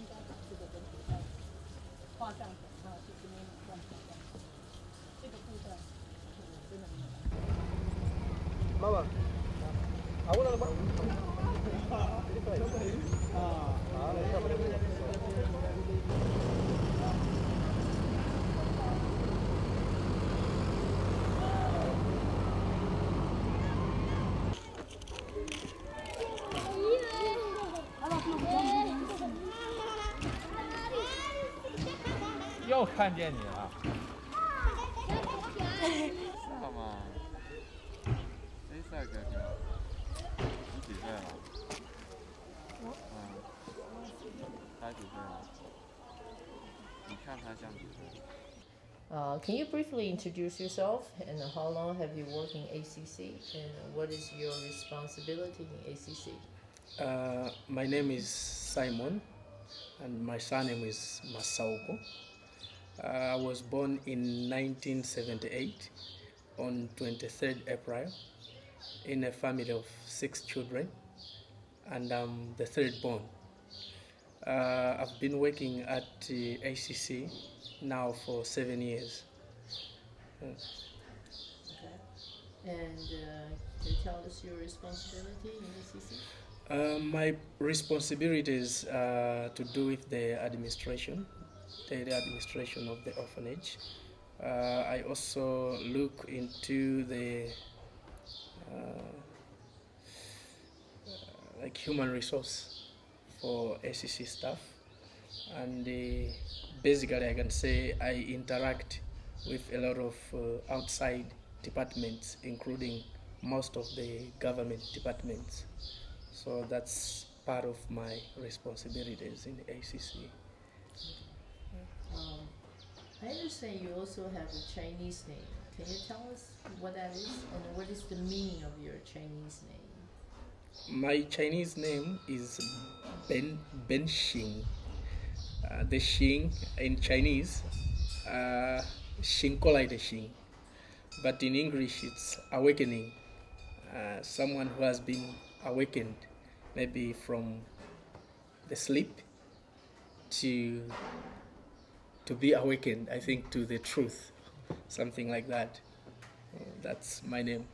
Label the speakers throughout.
Speaker 1: 应该把这个人体在画上等号，就是没有乱画这样子。这个部分我真的没有办法。
Speaker 2: Mama, aku nak lepas.
Speaker 3: Ah. 又看见你了，是吗？哎，帅哥，你几岁了？他几岁了？你看他像几岁
Speaker 4: ？Can you briefly introduce yourself and how long have you worked in ACC and what is your responsibility in ACC?
Speaker 2: My name is Simon and my surname is Masauko. I was born in 1978 on 23rd April in a family of 6 children, and I'm the third born. I've been working at the ACC now for 7 years.
Speaker 4: Okay. And can you tell us your responsibility in ACC?
Speaker 2: My responsibilities to do with the administration of the orphanage. I also look into the like human resource for ACC staff, and basically I can say I interact with a lot of outside departments, including most of the government departments. So that's part of my responsibilities in the ACC.
Speaker 4: I understand you also have a Chinese name. Can you tell us what that is and what is the meaning of your Chinese name?
Speaker 2: My Chinese name is Ben Xing. The Xing in Chinese, Xing Kolai de Xing, but in English it's awakening. Someone who has been awakened, maybe from the sleep to be awakened, I think, to the truth, something like that. That's my name.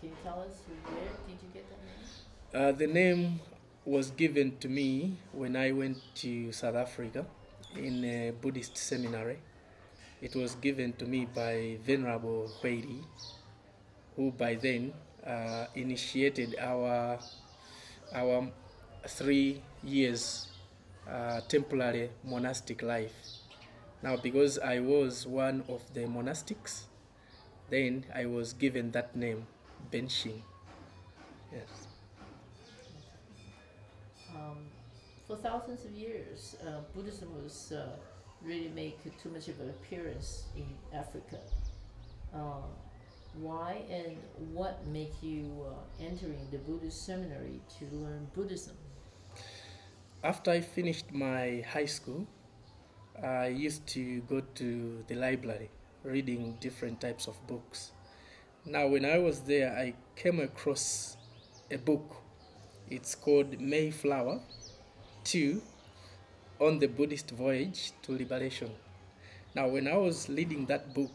Speaker 4: Can you tell us where did you get that name?
Speaker 2: The name was given to me when I went to South Africa in a Buddhist seminary. It was given to me by Venerable Huiri, who by then initiated our 3 years temporary monastic life. Now, because I was one of the monastics, then I was given that name, Ben Xing. Yes.
Speaker 4: For thousands of years, Buddhism was really make too much of an appearance in Africa. Why and what made you entering the Buddhist seminary to learn Buddhism?
Speaker 2: After I finished my high school, I used to go to the library reading different types of books. Now, when I was there, I came across a book. It's called Mayflower 2 on the Buddhist Voyage to Liberation. Now, when I was reading that book,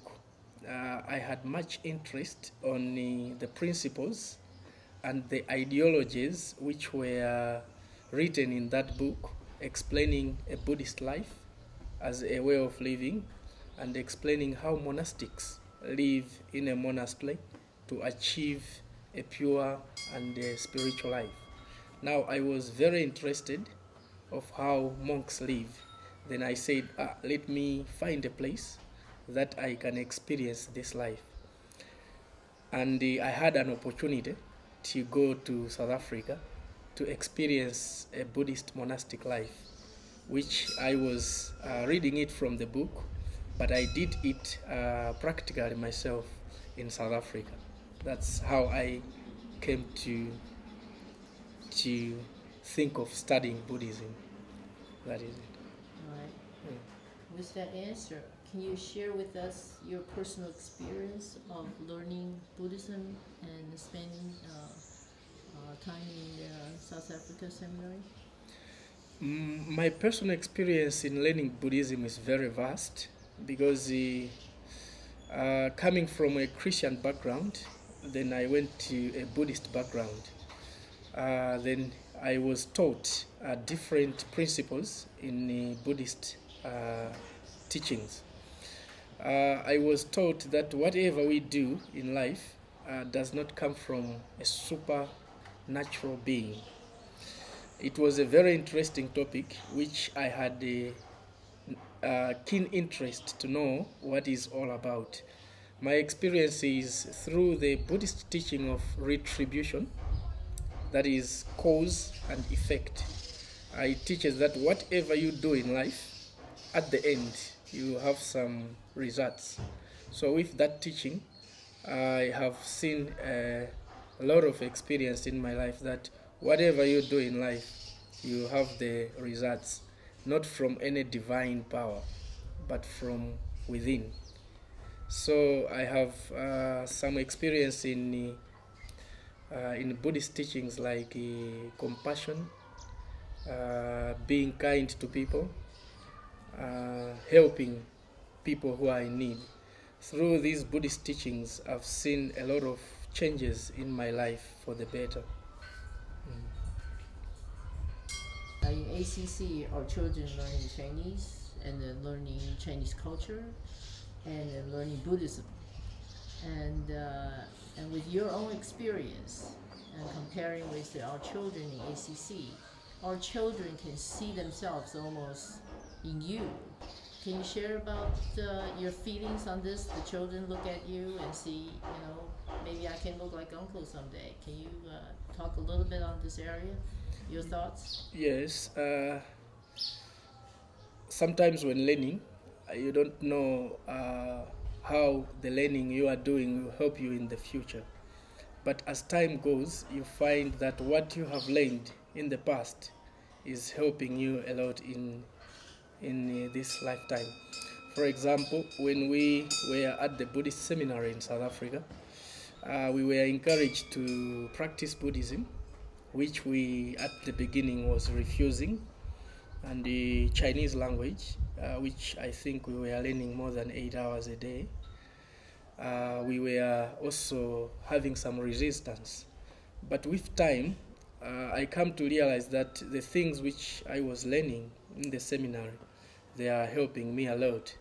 Speaker 2: I had much interest on the principles and the ideologies which were written in that book, explaining a Buddhist life as a way of living and explaining how monastics live in a monastery to achieve a pure and a spiritual life. Now, I was very interested of how monks live. Then I said, let me find a place that I can experience this life. And I had an opportunity to go to South Africa to experience a Buddhist monastic life, which I was reading it from the book, but I did it practically myself in South Africa. That's how I came to think of studying Buddhism. That is it.
Speaker 4: Right. With that answer, can you share with us your personal experience of learning Buddhism and spending time in the South Africa seminary?
Speaker 2: My personal experience in learning Buddhism is very vast because coming from a Christian background, then I went to a Buddhist background. Then I was taught different principles in Buddhist teachings. I was taught that whatever we do in life does not come from a supernatural being. It was a very interesting topic which I had a keen interest to know what is all about. My experience is through the Buddhist teaching of retribution, that is cause and effect. It teaches that whatever you do in life, at the end, you have some results. So with that teaching, I have seen a lot of experience in my life that whatever you do in life, you have the results, not from any divine power, but from within. So I have some experience in Buddhist teachings like compassion, being kind to people, helping people who are in need. Through these Buddhist teachings, I've seen a lot of changes in my life for the better.
Speaker 4: In ACC, our children learning Chinese and then learning Chinese culture and then learning Buddhism. And with your own experience and comparing with our children in ACC, our children can see themselves almost in you. Can you share about your feelings on this? The children look at you and see, maybe I can look like Uncle someday. Can you talk a little bit on this area? Your thoughts?
Speaker 2: Yes. Sometimes when learning, you don't know how the learning you are doing will help you in the future. But as time goes, you find that what you have learned in the past is helping you a lot in this lifetime. For example, when we were at the Buddhist Seminary in South Africa, we were encouraged to practice Buddhism, which we at the beginning was refusing, and the Chinese language, which I think we were learning more than 8 hours a day. We were also having some resistance. But with time, I come to realize that the things which I was learning in the seminary, they are helping me a lot.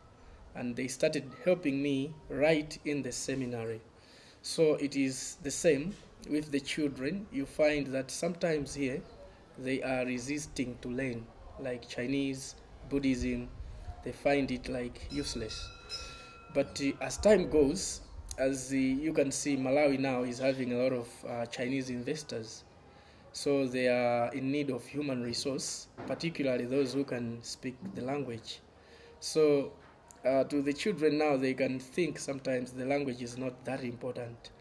Speaker 2: And they started helping me right in the seminary. So it is the same with the children. You find that sometimes here, they are resisting to learn, like Chinese, Buddhism. They find it like useless. But as time goes, as you can see, Malawi now is having a lot of Chinese investors. So they are in need of human resource, particularly those who can speak the language. So to the children now, they can think sometimes the language is not that important.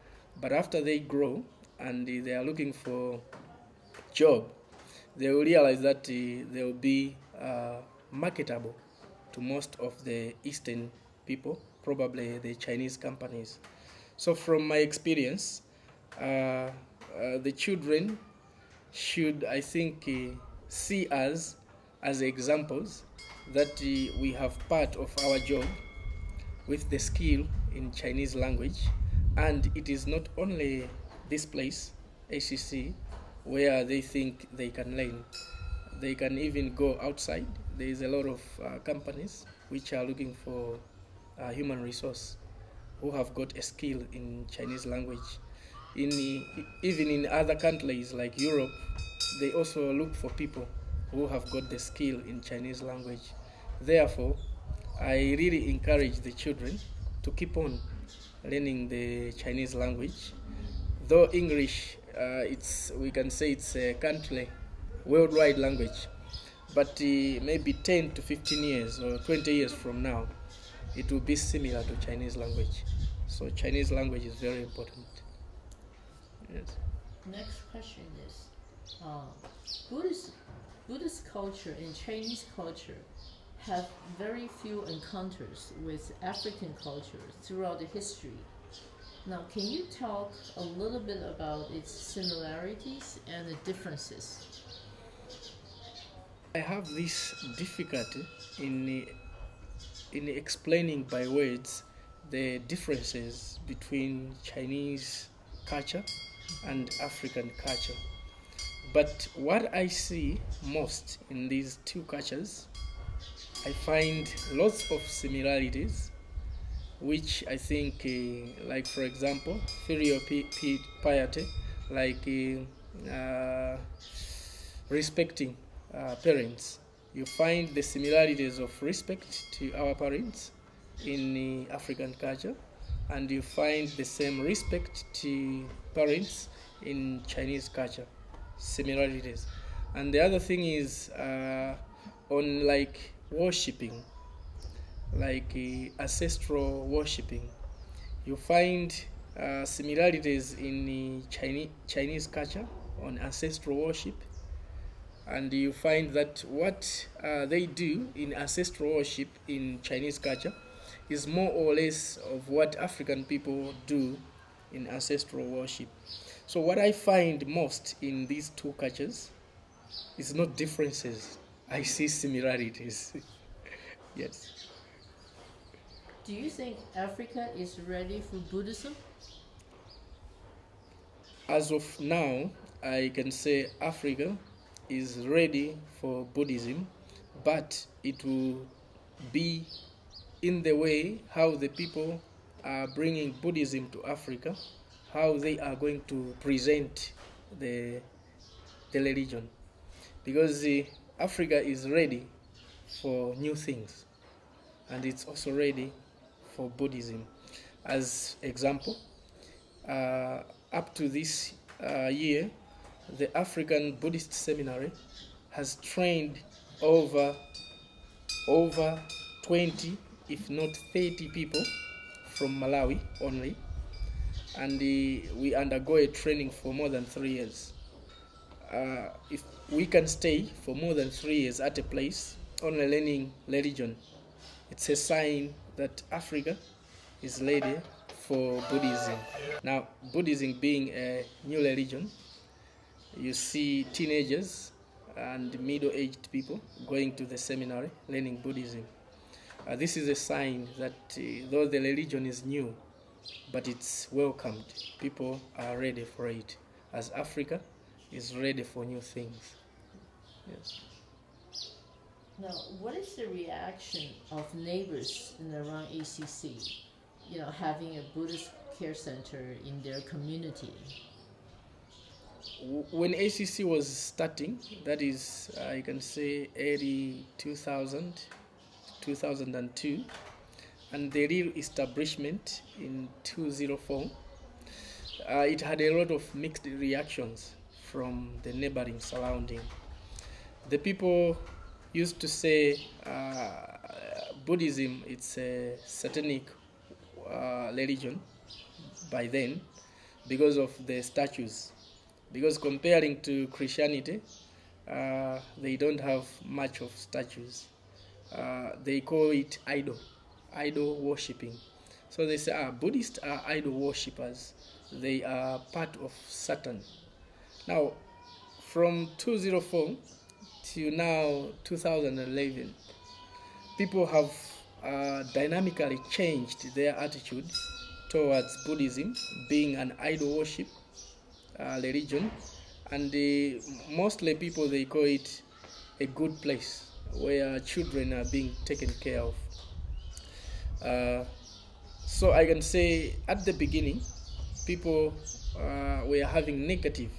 Speaker 2: But after they grow and they are looking for job, they will realize that they will be marketable to most of the Eastern people, probably the Chinese companies. So from my experience, the children should, I think, see us as examples that we have part of our job with the skill in Chinese language. And it is not only this place, ACC, where they think they can learn. They can even go outside. There is a lot of companies which are looking for human resource who have got a skill in Chinese language. Even in other countries like Europe, they also look for people who have got the skill in Chinese language. Therefore, I really encourage the children to keep on learning the Chinese language. Though English, we can say it's a country, worldwide language, but maybe 10 to 15 years or 20 years from now, it will be similar to Chinese language. So Chinese language is very important. Yes.
Speaker 4: Next question is, Buddhist culture and Chinese culture have very few encounters with African culture throughout the history. Now, can you talk a little bit about its similarities and the differences?
Speaker 2: I have this difficulty in explaining by words the differences between Chinese culture and African culture. But what I see most in these two cultures, I find lots of similarities, which I think, like for example, filial piety, like respecting parents. You find the similarities of respect to our parents in African culture, and you find the same respect to parents in Chinese culture, similarities. And the other thing is on like worshipping, like ancestral worshipping. You find similarities in Chinese culture on ancestral worship, and you find that what they do in ancestral worship in Chinese culture is more or less of what African people do in ancestral worship. So what I find most in these two cultures is not differences. I see similarities. Yes.
Speaker 4: Do you think Africa is ready for Buddhism?
Speaker 2: As of now, I can say Africa is ready for Buddhism, but it will be in the way how the people are bringing Buddhism to Africa, how they are going to present the religion. Because Africa is ready for new things, and it's also ready for Buddhism. As example, up to this year, the African Buddhist Seminary has trained over 20, if not 30 people from Malawi only, and we undergo a training for more than 3 years. If we can stay for more than 3 years at a place only learning religion, it's a sign that Africa is ready for Buddhism. Now, Buddhism being a new religion, you see teenagers and middle-aged people going to the seminary learning Buddhism. This is a sign that though the religion is new, but it's welcomed. People are ready for it, as Africa is ready for new things. Yes.
Speaker 4: Now, what is the reaction of neighbors in around ACC, having a Buddhist care center in their community?
Speaker 2: When ACC was starting, that is, I can say early 2000, 2002, and the real establishment in 2004, it had a lot of mixed reactions from the neighboring surrounding. The people used to say Buddhism, it's a satanic religion by then because of the statues. Because comparing to Christianity, they don't have much of statues. They call it idol worshipping. So they say, Buddhists are idol worshippers. They are part of Satan. Now, from 2004 to now 2011, people have dynamically changed their attitude towards Buddhism being an idol worship religion, and mostly people, they call it a good place where children are being taken care of. So I can say at the beginning, people were having negative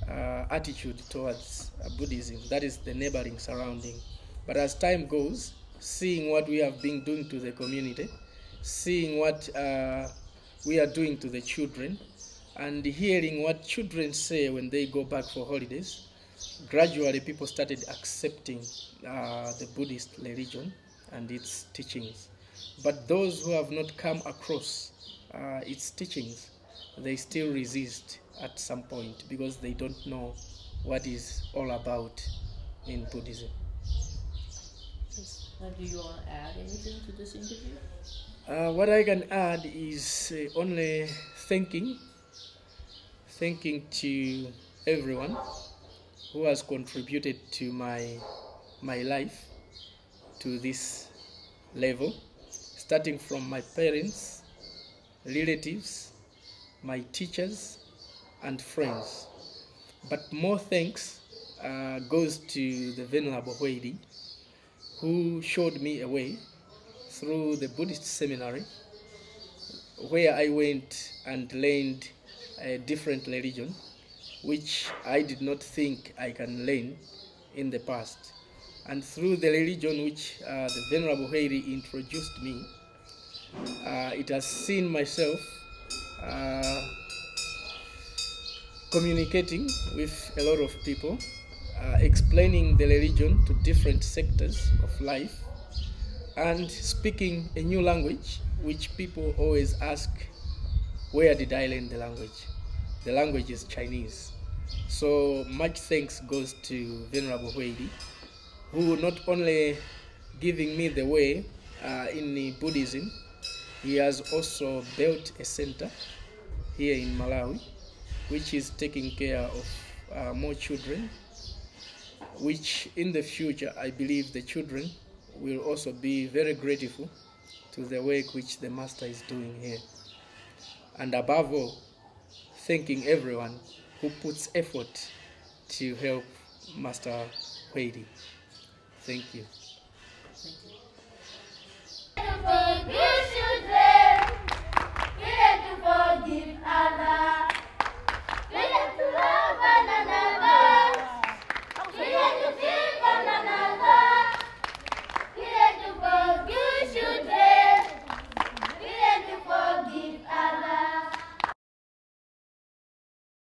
Speaker 2: attitude towards Buddhism, that is the neighboring surrounding. But as time goes, seeing what we have been doing to the community, seeing what we are doing to the children, and hearing what children say when they go back for holidays, gradually people started accepting the Buddhist religion and its teachings. But those who have not come across its teachings, they still resist at some point because they don't know what is all about in Buddhism.
Speaker 4: Now, do you want to add anything to this interview?
Speaker 2: What I can add is only thanking to everyone who has contributed to my life to this level, starting from my parents, relatives, my teachers, and friends. But more thanks goes to the Venerable Huedi, who showed me a way through the Buddhist Seminary, where I went and learned a different religion, which I did not think I can learn in the past. And through the religion which the Venerable Huedi introduced me, it has seen myself communicating with a lot of people, explaining the religion to different sectors of life, and speaking a new language which people always ask, where did I learn the language? The language is Chinese. So much thanks goes to Venerable Huedi, who not only giving me the way in Buddhism, he has also built a center here in Malawi, which is taking care of more children, which in the future I believe the children will also be very grateful to the work which the Master is doing here. And above all, thanking everyone who puts effort to help Master Huedi. Thank you.
Speaker 4: Thank you.